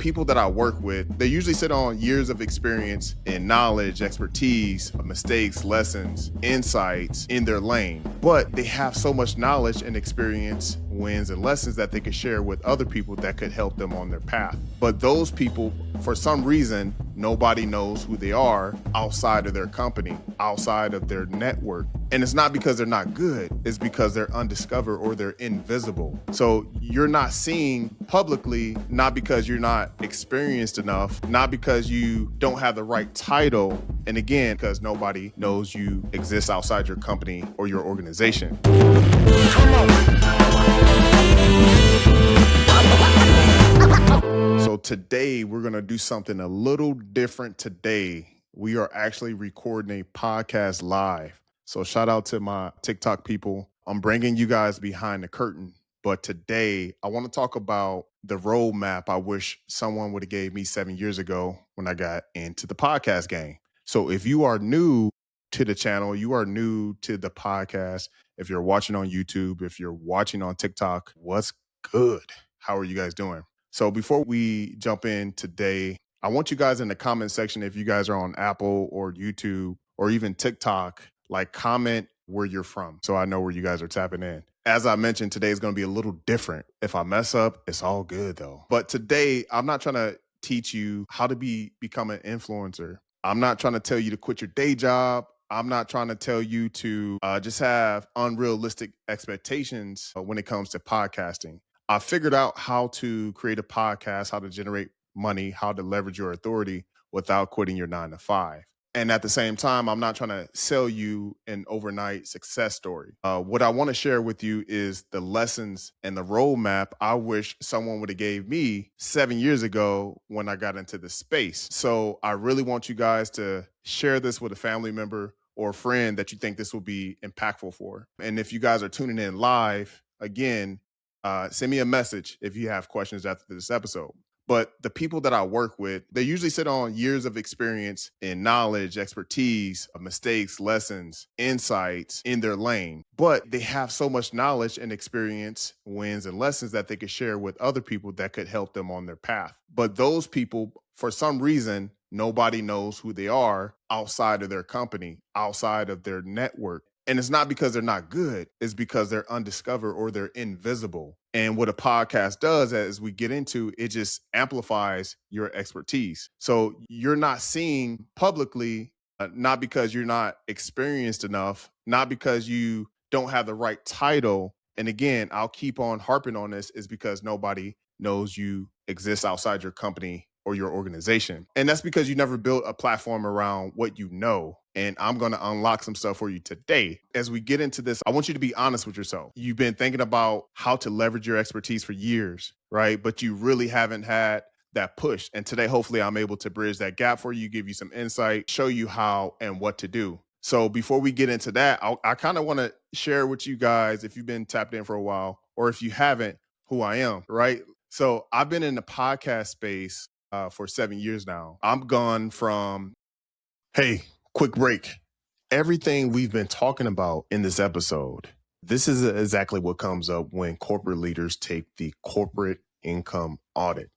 people that I work with, they usually sit on years of experience and knowledge, expertise, mistakes, lessons, insights in their lane. But they have so much knowledge and experience, wins, and lessons that they could share with other people that could help them on their path. But those people, for some reason, nobody knows who they are outside of their company, outside of their network. And it's not because they're not good, it's because they're undiscovered or they're invisible. So you're not seen publicly, not because you're not experienced enough, not because you don't have the right title, and again, because nobody knows you exist outside your company or your organization. So today we're going to do something a little different today. We are actually recording a podcast live. So shout out to my TikTok people. I'm bringing you guys behind the curtain. But today I want to talk about the roadmap I wish someone would have gave me 7 years ago when I got into the podcast game. So if you are new to the channel, you are new to the podcast, if you're watching on YouTube, if you're watching on TikTok, what's good? How are you guys doing? So before we jump in today, I want you guys in the comment section, if you guys are on Apple or YouTube or even TikTok, like comment where you're from so I know where you guys are tapping in. As I mentioned, today is going to be a little different. If I mess up, it's all good though. But today, I'm not trying to teach you how to become an influencer. I'm not trying to tell you to quit your day job. I'm not trying to tell you to just have unrealistic expectations when it comes to podcasting. I figured out how to create a podcast, how to generate money, how to leverage your authority without quitting your 9 to 5. And at the same time, I'm not trying to sell you an overnight success story. What I want to share with you is the lessons and the roadmap I wish someone would have gave me 7 years ago when I got into this space. So I really want you guys to share this with a family member or a friend that you think this will be impactful for. And if you guys are tuning in live, again, send me a message if you have questions after this episode. But the people that I work with, they usually sit on years of experience in knowledge, expertise, mistakes, lessons, insights in their lane. But they have so much knowledge and experience, wins, and lessons that they could share with other people that could help them on their path. But those people, for some reason, nobody knows who they are outside of their company, outside of their network. And it's not because they're not good, it's because they're undiscovered or they're invisible. And what a podcast does, as we get into, it just amplifies your expertise. So you're not seen publicly, not because you're not experienced enough, not because you don't have the right title. And again, I'll keep on harping on this, is because nobody knows you exist outside your company or your organization. And that's because you never built a platform around what you know. And I'm going to unlock some stuff for you today. As we get into this, I want you to be honest with yourself. You've been thinking about how to leverage your expertise for years, right? But you really haven't had that push. And today, hopefully, I'm able to bridge that gap for you, give you some insight, show you how and what to do. So before we get into that, I kind of want to share with you guys, if you've been tapped in for a while, or if you haven't, who I am, right? So I've been in the podcast space for 7 years now. I'm gone from, hey, quick break. Everything we've been talking about in this episode, this is exactly what comes up when corporate leaders take the corporate income audit.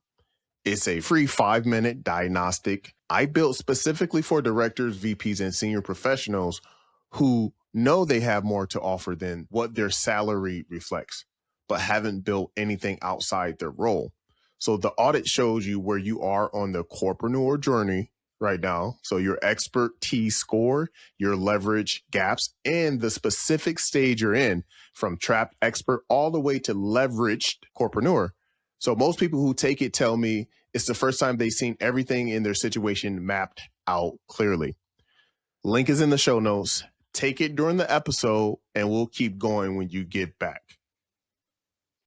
It's a free 5-minute diagnostic I built specifically for directors, VPs, and senior professionals who know they have more to offer than what their salary reflects, but haven't built anything outside their role. So the audit shows you where you are on the corpreneur journey right now. So your expertise score, your leverage gaps, and the specific stage you're in, from trapped expert all the way to leveraged corpreneur. So most people who take it tell me it's the first time they've seen everything in their situation mapped out clearly. Link is in the show notes. Take it during the episode and we'll keep going when you get back.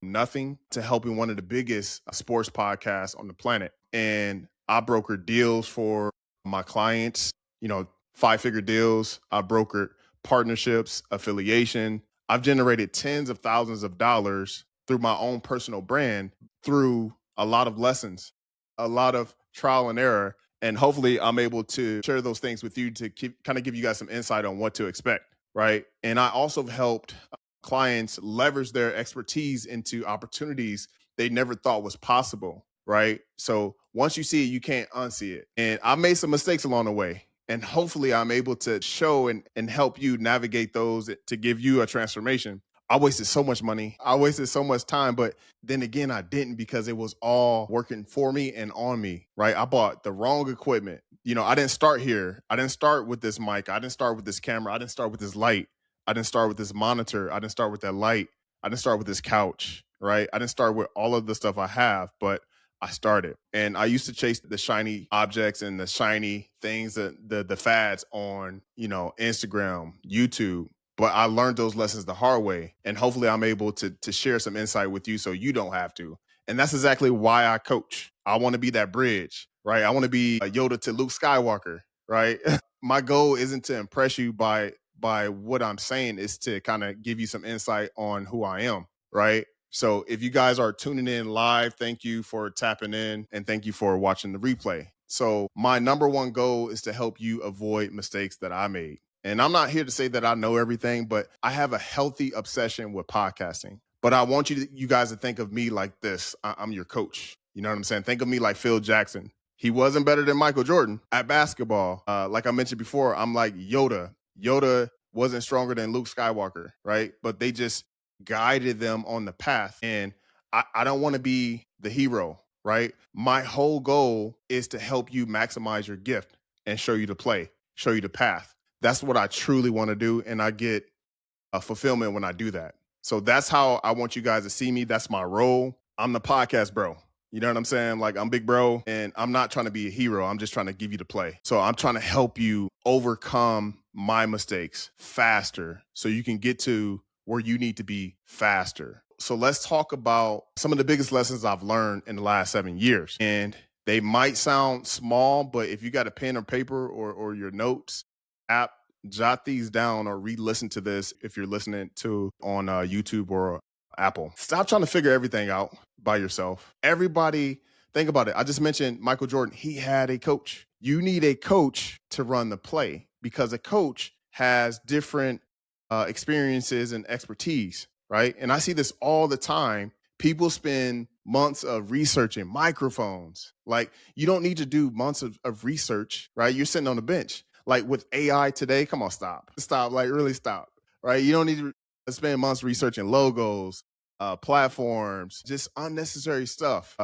Nothing to helping one of the biggest sports podcasts on the planet. And I broker deals for my clients, 5-figure deals. I brokered partnerships, affiliation. I've generated tens of thousands of dollars through my own personal brand, through a lot of lessons, a lot of trial and error. And hopefully I'm able to share those things with you to kind of give you guys some insight on what to expect, right? And I also helped clients leverage their expertise into opportunities they never thought was possible, right? So once you see it, you can't unsee it. And I made some mistakes along the way. And hopefully I'm able to show and help you navigate those to give you a transformation. I wasted so much money. I wasted so much time, but then again, I didn't because it was all working for me and on me, right? I bought the wrong equipment. I didn't start here. I didn't start with this mic. I didn't start with this camera. I didn't start with this light. I didn't start with this monitor. I didn't start with that light. I didn't start with this couch, right? I didn't start with all of the stuff I have, but I started. And I used to chase the shiny objects and the shiny things, the fads on, Instagram, YouTube. But I learned those lessons the hard way. And hopefully I'm able to share some insight with you so you don't have to. And that's exactly why I coach. I want to be that bridge, right? I want to be a Yoda to Luke Skywalker, right? My goal isn't to impress you by what I'm saying, is to kind of give you some insight on who I am, right? So if you guys are tuning in live, thank you for tapping in and thank you for watching the replay. So my number one goal is to help you avoid mistakes that I made. And I'm not here to say that I know everything, but I have a healthy obsession with podcasting. But I want you guys to think of me like this. I'm your coach. You know what I'm saying? Think of me like Phil Jackson. He wasn't better than Michael Jordan at basketball. Like I mentioned before, I'm like Yoda. Yoda wasn't stronger than Luke Skywalker, right? But they just guided them on the path. And I don't want to be the hero, right? My whole goal is to help you maximize your gift and show you the play, show you the path. That's what I truly want to do. And I get a fulfillment when I do that. So that's how I want you guys to see me. That's my role. I'm the podcast bro. You know what I'm saying? Like, I'm big bro, and I'm not trying to be a hero. I'm just trying to give you the play. So I'm trying to help you overcome my mistakes faster so you can get to where you need to be faster. So let's talk about some of the biggest lessons I've learned in the last 7 years. And they might sound small, but if you got a pen or paper or your notes app, jot these down or re-listen to this if you're listening to on YouTube or Apple. Stop trying to figure everything out by yourself. Everybody, think about it. I just mentioned Michael Jordan. He had a coach. You need a coach to run the play because a coach has different experiences and expertise, right? And I see this all the time. People spend months of researching microphones. Like, you don't need to do months of research, right? You're sitting on the bench. Like with AI today, come on, stop, like really stop, right? You don't need to spend months researching logos, platforms, just unnecessary stuff,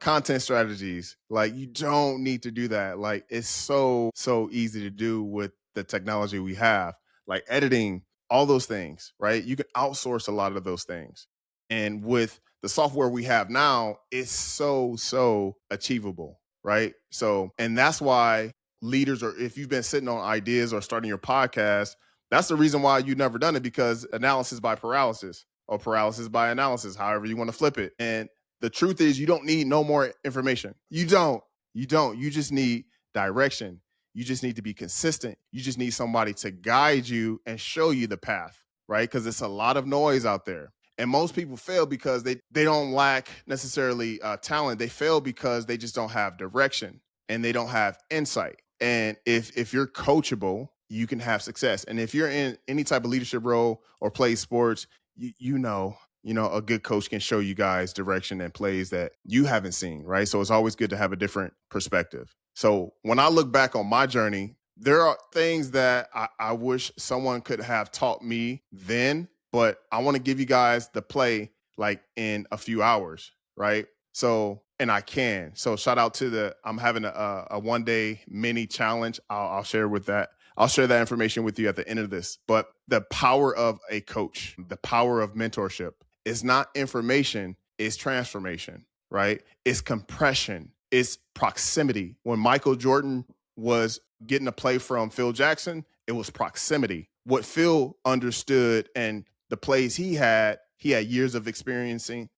content strategies. Like, you don't need to do that. Like, it's so easy to do with the technology we have, like editing, all those things, right? You can outsource a lot of those things. And with the software we have now, it's so achievable, right? So, and that's why leaders, or if you've been sitting on ideas or starting your podcast, that's the reason why you've never done it, because analysis by paralysis or paralysis by analysis, however you want to flip it. And the truth is, you don't need no more information. You don't. You just need direction. You just need to be consistent. You just need somebody to guide you and show you the path, right? Because it's a lot of noise out there. And most people fail because they don't lack necessarily talent. They fail because they just don't have direction and they don't have insight. And if you're coachable, you can have success. And if you're in any type of leadership role or play sports, you know, a good coach can show you guys direction and plays that you haven't seen, right? So it's always good to have a different perspective. So when I look back on my journey, there are things that I wish someone could have taught me then, but I want to give you guys the play like in a few hours, right? So, and I can. So shout out to I'm having a 1 day mini challenge. I'll share with that. I'll share that information with you at the end of this. But the power of a coach, the power of mentorship is not information, it's transformation, right? It's compression, it's proximity. When Michael Jordan was getting a play from Phil Jackson, it was proximity. What Phil understood and the plays he had years of experience in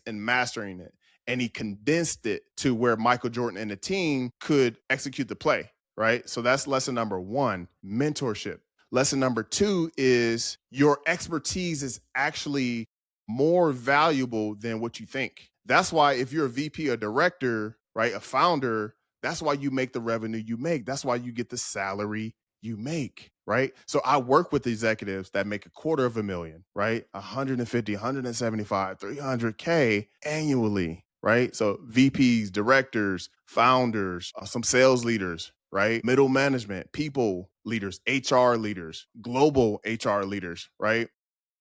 mastering it. And he condensed it to where Michael Jordan and the team could execute the play, right? So that's lesson number 1, mentorship. Lesson number 2 is your expertise is actually more valuable than what you think. That's why if you're a VP, a director, right, a founder, that's why you make the revenue you make. That's why you get the salary you make, right? So I work with executives that make $250,000, right? 150, 175, 300K annually. right? So VPs, directors, founders, some sales leaders, right? Middle management, people leaders, HR leaders, global HR leaders, right?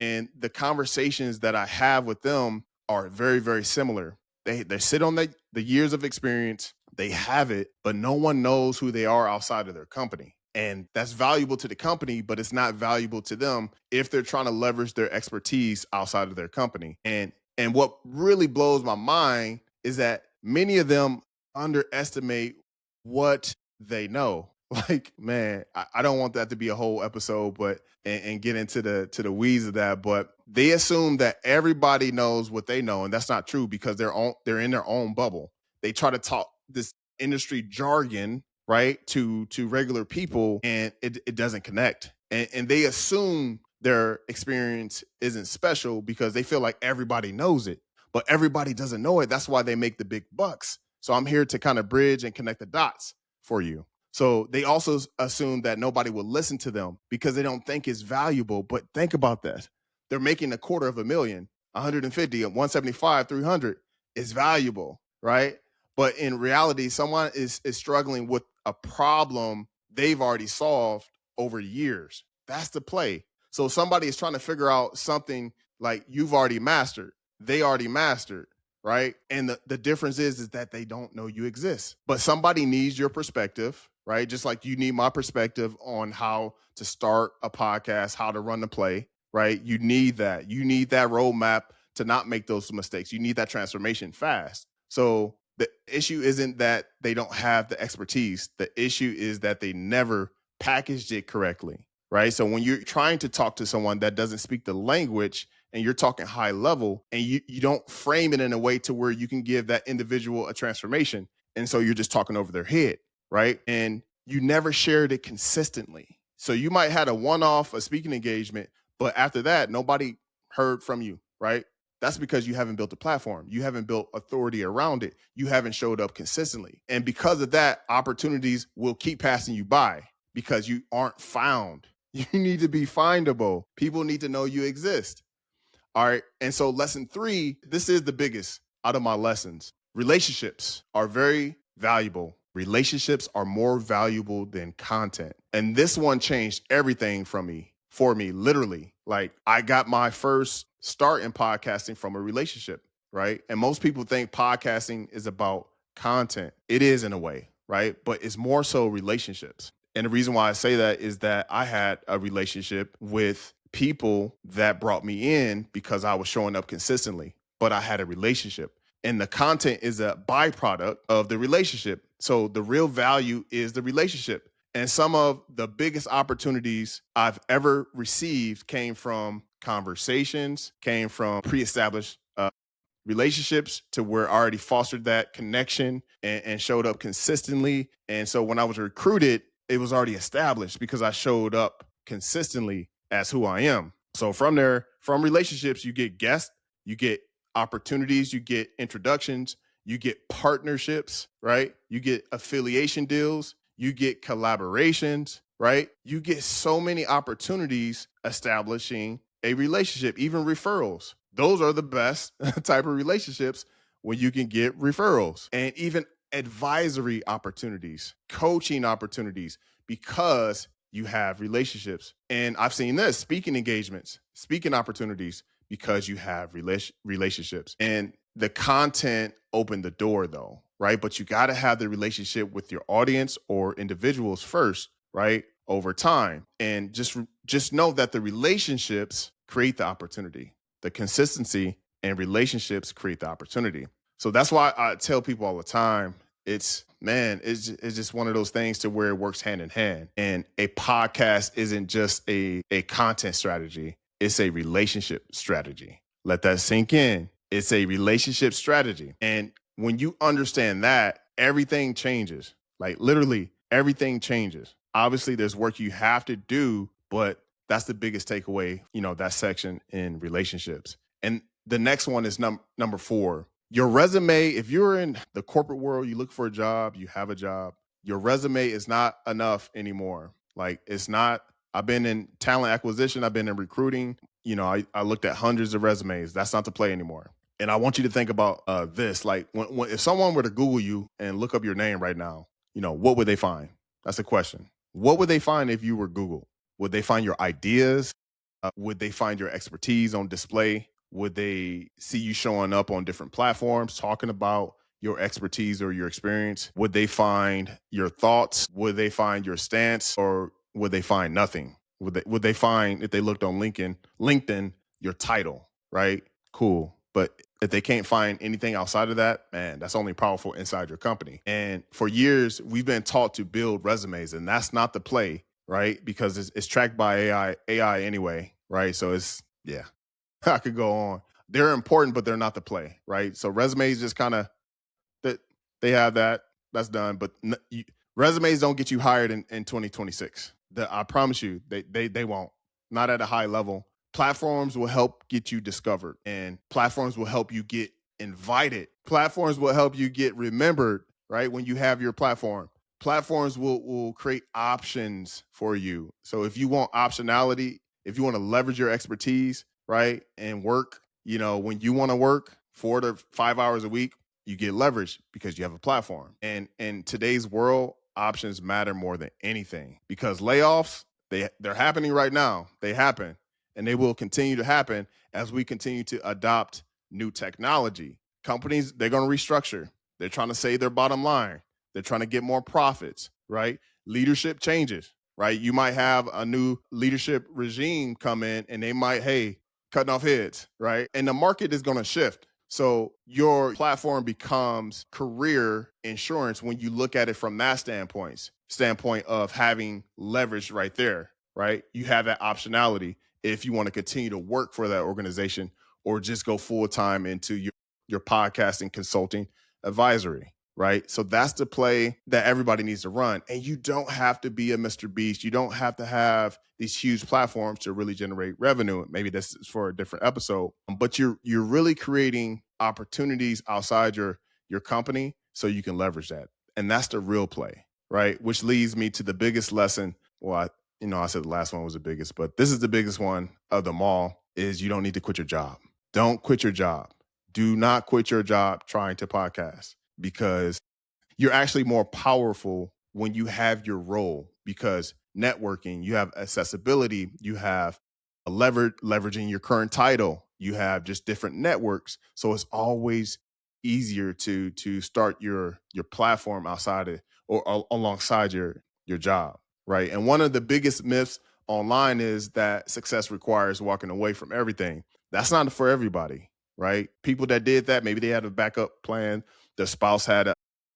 And the conversations that I have with them are very, very similar. They sit on the years of experience, they have it, but no one knows who they are outside of their company. And that's valuable to the company, but it's not valuable to them if they're trying to leverage their expertise outside of their company. And what really blows my mind is that many of them underestimate what they know. Like, man, I don't want that to be a whole episode, but and get into the weeds of that. But they assume that everybody knows what they know, and that's not true because they're in their own bubble. They try to talk this industry jargon, right, to regular people, and it doesn't connect. And they assume their experience isn't special because they feel like everybody knows it, but everybody doesn't know it. That's why they make the big bucks. So I'm here to kind of bridge and connect the dots for you. So they also assume that nobody will listen to them because they don't think it's valuable. But think about that. They're making $250,000, 150, 175, 300 is valuable, right? But in reality, someone is struggling with a problem they've already solved over years. That's the play. So somebody is trying to figure out something like you've already mastered, they already mastered, right? And the difference is that they don't know you exist. But somebody needs your perspective, right? Just like you need my perspective on how to start a podcast, how to run the play, right? You need that. You need that roadmap to not make those mistakes. You need that transformation fast. So the issue isn't that they don't have the expertise. The issue is that they never packaged it correctly, right? So when you're trying to talk to someone that doesn't speak the language and you're talking high level and you don't frame it in a way to where you can give that individual a transformation. And so you're just talking over their head, right? And you never shared it consistently. So you might had a one-off, a speaking engagement, but after that, nobody heard from you, right? That's because you haven't built a platform. You haven't built authority around it. You haven't showed up consistently. And because of that, opportunities will keep passing you by because you aren't found. You need to be findable. People need to know you exist. All right. And so lesson 3, this is the biggest out of my lessons. Relationships are very valuable. Relationships are more valuable than content. And this one changed everything for me, literally. Like I got my first start in podcasting from a relationship, right? And most people think podcasting is about content. It is in a way, right? But it's more so relationships. And the reason why I say that is that I had a relationship with people that brought me in because I was showing up consistently, but I had a relationship. And the content is a byproduct of the relationship. So the real value is the relationship. And some of the biggest opportunities I've ever received came from conversations, came from pre-established relationships to where I already fostered that connection and showed up consistently. And so when I was recruited, it was already established because I showed up consistently as who I am. So from there, from relationships, you get guests, you get opportunities, you get introductions, you get partnerships, right? You get affiliation deals, you get collaborations, right? You get so many opportunities establishing a relationship, even referrals. Those are the best type of relationships when you can get referrals and even advisory opportunities, coaching opportunities, because you have relationships. And I've seen this, speaking engagements, speaking opportunities, because you have relationships. And the content opened the door though, right? But you got to have the relationship with your audience or individuals first, right? Over time. And just know that the relationships create the opportunity. The consistency and relationships create the opportunity. So that's why I tell people all the time, it's just one of those things to where it works hand in hand. And a podcast isn't just a content strategy. It's a relationship strategy. Let that sink in. It's a relationship strategy. And when you understand that, everything changes. Like literally everything changes. Obviously there's work you have to do, but that's the biggest takeaway, that section in relationships. And the next one is number 4. Your resume, if you're in the corporate world, you look for a job, you have a job, your resume is not enough anymore. Like it's not. I've been in talent acquisition. I've been in recruiting. I looked at hundreds of resumes. That's not the play anymore. And I want you to think about this. Like if someone were to Google you and look up your name right now, what would they find? That's a question. What would they find if you were Google? Would they find your ideas? Would they find your expertise on display? Would they see you showing up on different platforms talking about your expertise or your experience? Would they find your thoughts? Would they find your stance, or would they find nothing? Would they find, if they looked on LinkedIn, your title, right? Cool. But if they can't find anything outside of that, man, that's only powerful inside your company. And for years, we've been taught to build resumes, and that's not the play, right? Because it's tracked by AI anyway, right? So yeah, I could go on. They're important, but they're not the play, right? So resumes just kind of, that they have that's done, but resumes don't get you hired in 2026. I promise you, they won't. Not at a high level. Platforms will help get you discovered, and platforms will help you get invited. Platforms will help you get remembered, right? When you have your platform, platforms will create options for you. So if you want optionality, if you want to leverage your expertise, right, and work, when you want to work 4 to 5 hours a week, you get leverage because you have a platform. And in today's world, options matter more than anything, because layoffs, they're happening right now. They happen, and they will continue to happen as we continue to adopt new technology. Companies, they're going to restructure. They're trying to save their bottom line. They're trying to get more profits, right? Leadership changes, right? You might have a new leadership regime come in, and they might, hey, cutting off heads, right? And the market is going to shift. So your platform becomes career insurance when you look at it from that standpoint of having leverage right there, right? You have that optionality if you want to continue to work for that organization, or just go full time into your podcasting, consulting, advisory, right? So that's the play that everybody needs to run. And you don't have to be a Mr. Beast. You don't have to have these huge platforms to really generate revenue. Maybe this is for a different episode, but you're really creating opportunities outside your company so you can leverage that. And that's the real play, right? Which leads me to the biggest lesson. Well, I said the last one was the biggest, but this is the biggest one of them all, is you don't need to quit your job. Don't quit your job. Do not quit your job trying to podcast, because you're actually more powerful when you have your role, because networking, you have accessibility, you have a leveraging your current title, you have just different networks. So it's always easier to start your platform outside of, or alongside your job, right? And one of the biggest myths online is that success requires walking away from everything. That's not for everybody, right? People that did that, maybe they had a backup plan, their spouse had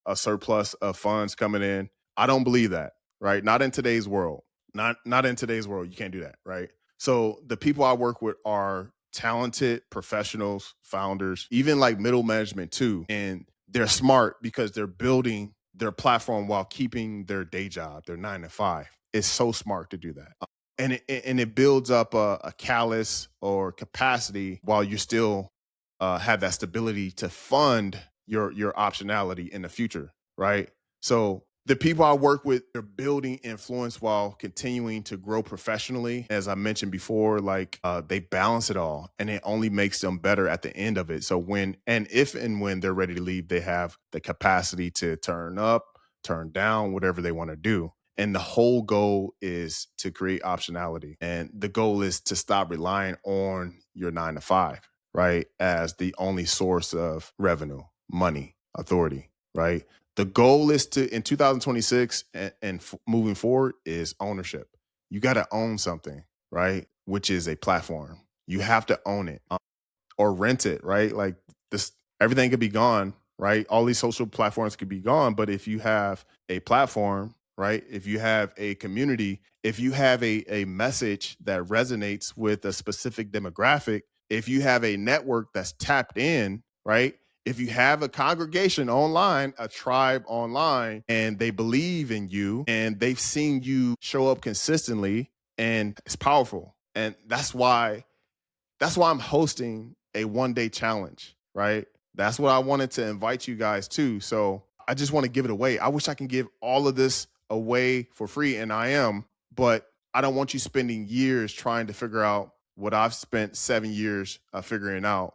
a surplus of funds coming in. I don't believe that, right? Not in today's world. Not in today's world. You can't do that, right? So the people I work with are talented professionals, founders, even like middle management too. And they're smart because they're building their platform while keeping their day job, their 9 to 5. It's so smart to do that. And it builds up a callus or capacity while you still have that stability to fund your optionality in the future, right? So the people I work with, they're building influence while continuing to grow professionally. As I mentioned before, like they balance it all, and it only makes them better at the end of it. So if and when they're ready to leave, they have the capacity to turn up, turn down, whatever they want to do. And the whole goal is to create optionality. And the goal is to stop relying on your 9 to 5, right, as the only source of revenue, money, authority, right? The goal is in 2026 and moving forward, is ownership. You got to own something, right? Which is a platform. You have to own it, or rent it, right? Like this, everything could be gone, right? All these social platforms could be gone. But if you have a platform, right? If you have a community, if you have a message that resonates with a specific demographic, if you have a network that's tapped in, right? If you have a congregation online, a tribe online, and they believe in you and they've seen you show up consistently, and it's powerful. And that's why I'm hosting a 1-day challenge, right? That's what I wanted to invite you guys to. So I just want to give it away. I wish I can give all of this away for free, and I am, but I don't want you spending years trying to figure out what I've spent 7 years figuring out.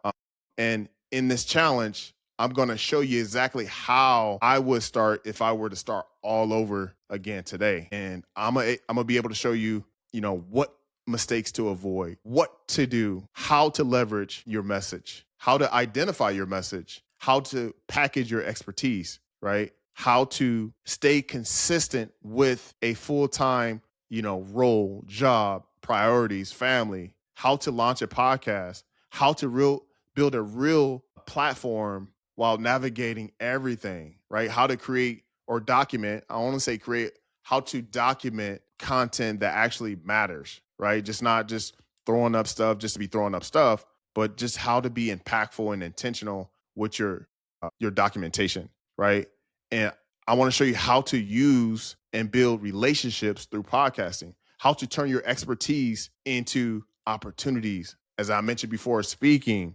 And in this challenge, I'm going to show you exactly how I would start if I were to start all over again today. And I'm going to be able to show you, what mistakes to avoid, what to do, how to leverage your message, how to identify your message, how to package your expertise, right? How to stay consistent with a full-time, role, job, priorities, family, how to launch a podcast, how to build a real platform while navigating everything, right? How to create or document, I want to say create, how to document content that actually matters, right? Just not just throwing up stuff just to be throwing up stuff, but just how to be impactful and intentional with your documentation, right? And I want to show you how to use and build relationships through podcasting, how to turn your expertise into opportunities. As I mentioned before, speaking,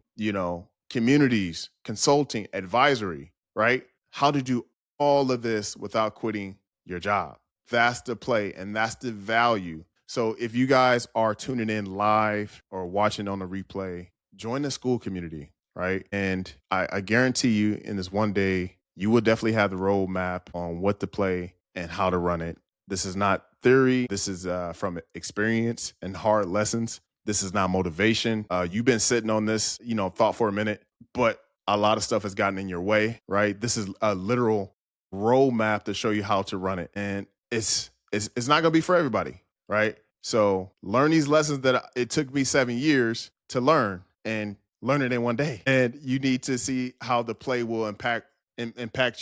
communities, consulting, advisory, right? How to do all of this without quitting your job. That's the play and that's the value. So if you guys are tuning in live or watching on the replay, join the school community, right? And I guarantee you in this one day, you will definitely have the roadmap on what to play and how to run it. This is not theory. This is from experience and hard lessons. This is not motivation. You've been sitting on this, thought for a minute, but a lot of stuff has gotten in your way, right? This is a literal roadmap to show you how to run it. And it's not going to be for everybody, right? So learn these lessons that it took me 7 years to learn, and learn it in one day. And you need to see how the play will impact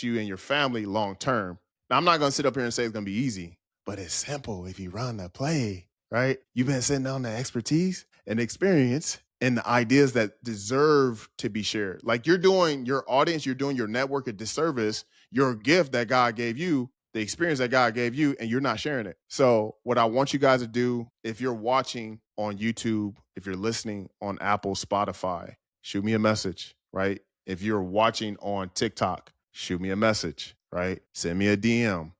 you and your family long term. Now, I'm not going to sit up here and say it's going to be easy, but it's simple if you run the play, right? You've been sitting on the expertise and experience and the ideas that deserve to be shared. Like, you're doing your audience, you're doing your network a disservice, your gift that God gave you, the experience that God gave you, and you're not sharing it. So what I want you guys to do, if you're watching on YouTube, if you're listening on Apple, Spotify, shoot me a message, right? If you're watching on TikTok, shoot me a message, right? Send me a DM,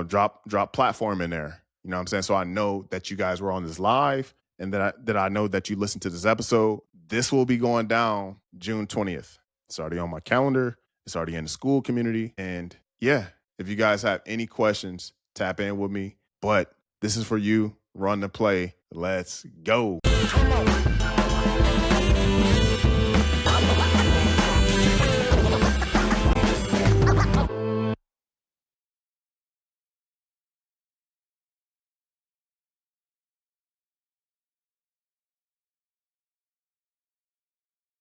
drop platform in there. You know what I'm saying? So I know that you guys were on this live, and that I know that you listened to this episode. This will be going down June 20th. It's already on my calendar. It's already in the school community. And yeah, if you guys have any questions, tap in with me. But this is for you. Run the play. Let's go. Come on.